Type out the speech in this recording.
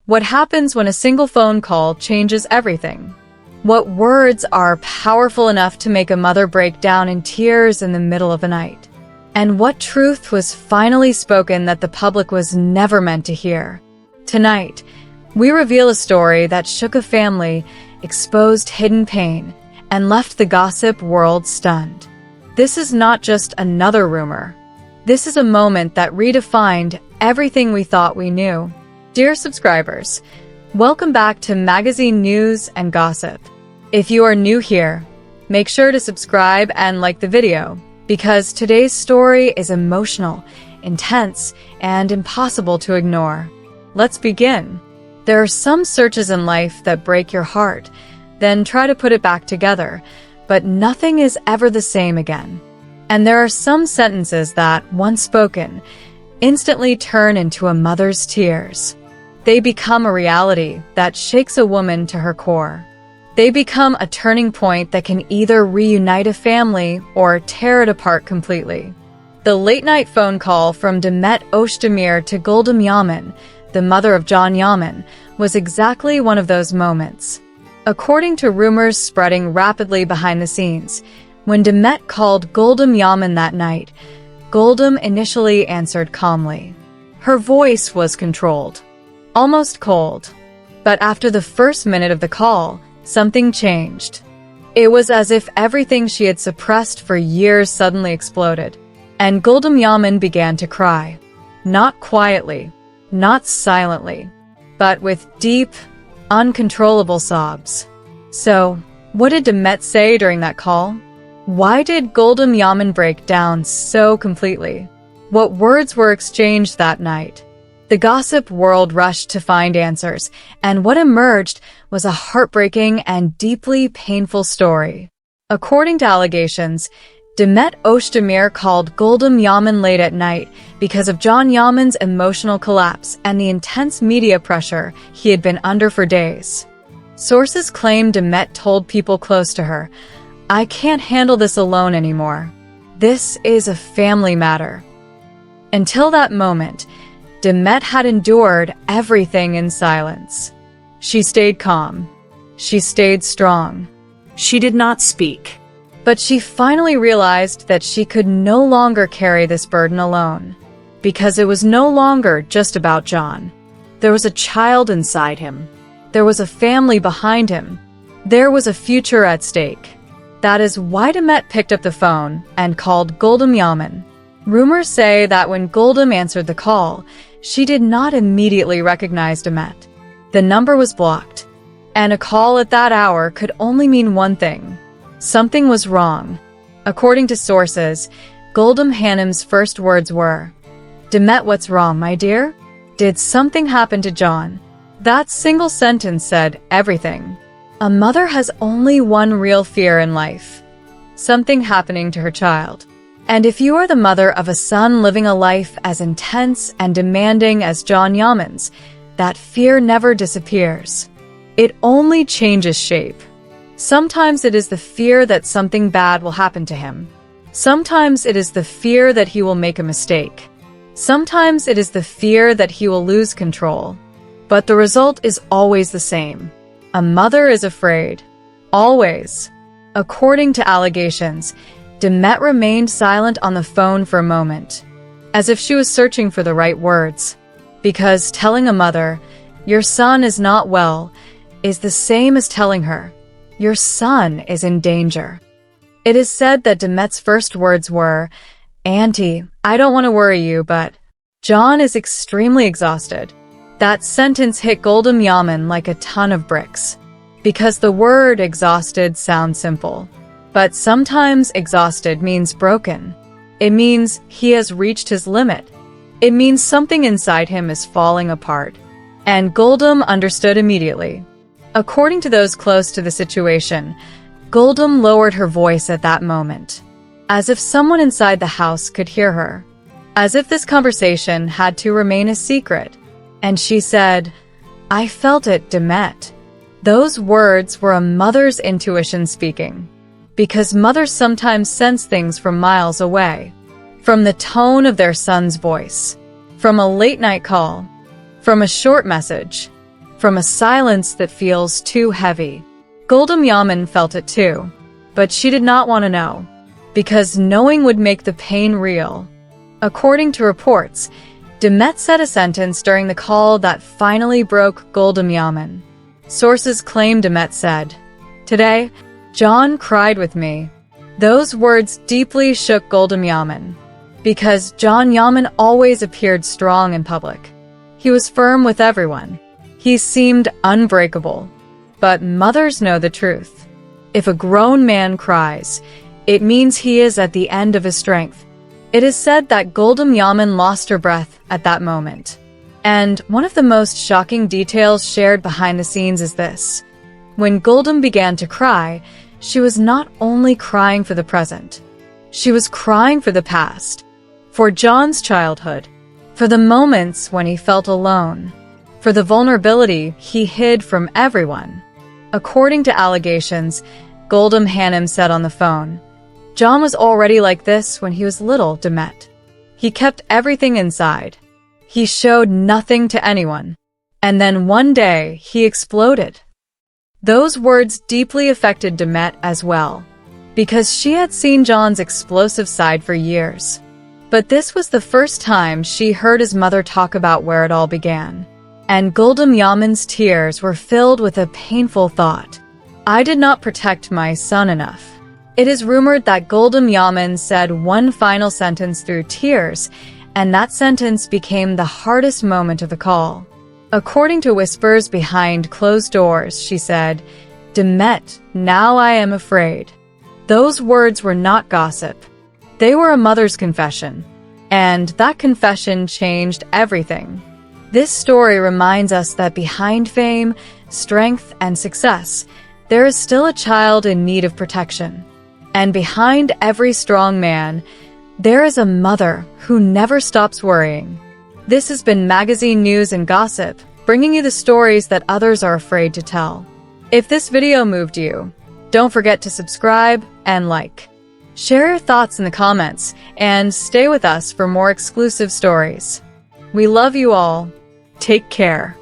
What happens when a single phone call changes everything? What words are powerful enough to make a mother break down in tears in the middle of the night? And what truth was finally spoken that the public was never meant to hear? Tonight, we reveal a story that shook a family, exposed hidden pain, and left the gossip world stunned. This is not just another rumor. This is a moment that redefined everything we thought we knew. Dear subscribers, welcome back to Magazine News and Gossip. If you are new here, make sure to subscribe and like the video, because today's story is emotional, intense, and impossible to ignore. Let's begin. There are some searches in life that break your heart, then try to put it back together, but nothing is ever the same again. And there are some sentences that, once spoken, instantly turn into a mother's tears. They become a reality that shakes a woman to her core. They become a turning point that can either reunite a family or tear it apart completely. The late-night phone call from Demet Özdemir to Yaman, the mother of John Yaman, was exactly one of those moments. According to rumors spreading rapidly behind the scenes, when Demet called Yaman that night, Goldem initially answered calmly. Her voice was controlled, almost cold. But after the first minute of the call, something changed. It was as if everything she had suppressed for years suddenly exploded, and Yaman began to cry. Not quietly, not silently, but with deep, uncontrollable sobs. So, what did Demet say during that call? Why did Yaman break down so completely? What words were exchanged that night? The gossip world rushed to find answers, and what emerged was a heartbreaking and deeply painful story. According to allegations, Demet Özdemir called Yaman late at night because of John Yaman's emotional collapse and the intense media pressure he had been under for days. Sources claim Demet told people close to her, "I can't handle this alone anymore. This is a family matter." Until that moment, Demet had endured everything in silence. She stayed calm. She stayed strong. She did not speak. But she finally realized that she could no longer carry this burden alone, because it was no longer just about John. There was a child inside him. There was a family behind him. There was a future at stake. That is why Demet picked up the phone and called Yaman. Rumors say that when Goldem answered the call, she did not immediately recognize Demet. The number was blocked, and a call at that hour could only mean one thing. Something was wrong. According to sources, Hanum's first words were, "Demet, what's wrong, my dear? Did something happen to John?" That single sentence said everything. A mother has only one real fear in life: something happening to her child. And if you are the mother of a son living a life as intense and demanding as John Yaman's, that fear never disappears. It only changes shape. Sometimes it is the fear that something bad will happen to him. Sometimes it is the fear that he will make a mistake. Sometimes it is the fear that he will lose control. But the result is always the same. A mother is afraid. Always. According to allegations, Demet remained silent on the phone for a moment, as if she was searching for the right words. Because telling a mother, "Your son is not well," is the same as telling her, "Your son is in danger." It is said that Demet's first words were, "Auntie, I don't want to worry you, but John is extremely exhausted." That sentence hit Yaman like a ton of bricks. Because the word exhausted sounds simple. But sometimes exhausted means broken. It means he has reached his limit. It means something inside him is falling apart. And Goldem understood immediately. According to those close to the situation, Goldem lowered her voice at that moment, as if someone inside the house could hear her, as if this conversation had to remain a secret. And she said, "I felt it, Demet." Those words were a mother's intuition speaking, because mothers sometimes sense things from miles away, from the tone of their son's voice, from a late-night call, from a short message. from a silence that feels too heavy. Yaman felt it too, but she did not want to know, because knowing would make the pain real. According to reports, Demet said a sentence during the call that finally broke Yaman. Sources claim Demet said, "Today, John cried with me." Those words deeply shook Yaman, because Yaman always appeared strong in public. He was firm with everyone. He seemed unbreakable. But mothers know the truth. If a grown man cries, it means he is at the end of his strength. It is said that Yaman lost her breath at that moment. And one of the most shocking details shared behind the scenes is this. When began to cry, she was not only crying for the present. She was crying for the past, for John's childhood, for the moments when he felt alone, for the vulnerability he hid from everyone. According to allegations, Hanem said on the phone, "John was already like this when he was little, Demet. He kept everything inside. He showed nothing to anyone. And then one day, he exploded." Those words deeply affected Demet as well, because she had seen John's explosive side for years. But this was the first time she heard his mother talk about where it all began. And Yaman's tears were filled with a painful thought. "I did not protect my son enough." It is rumored that Yaman said one final sentence through tears, and that sentence became the hardest moment of the call. According to whispers behind closed doors, she said, "Demet, now I am afraid." Those words were not gossip. They were a mother's confession. And that confession changed everything. This story reminds us that behind fame, strength, and success, there is still a child in need of protection. And behind every strong man, there is a mother who never stops worrying. This has been Magazine News and Gossip, bringing you the stories that others are afraid to tell. If this video moved you, don't forget to subscribe and like. Share your thoughts in the comments, and stay with us for more exclusive stories. We love you all. Take care.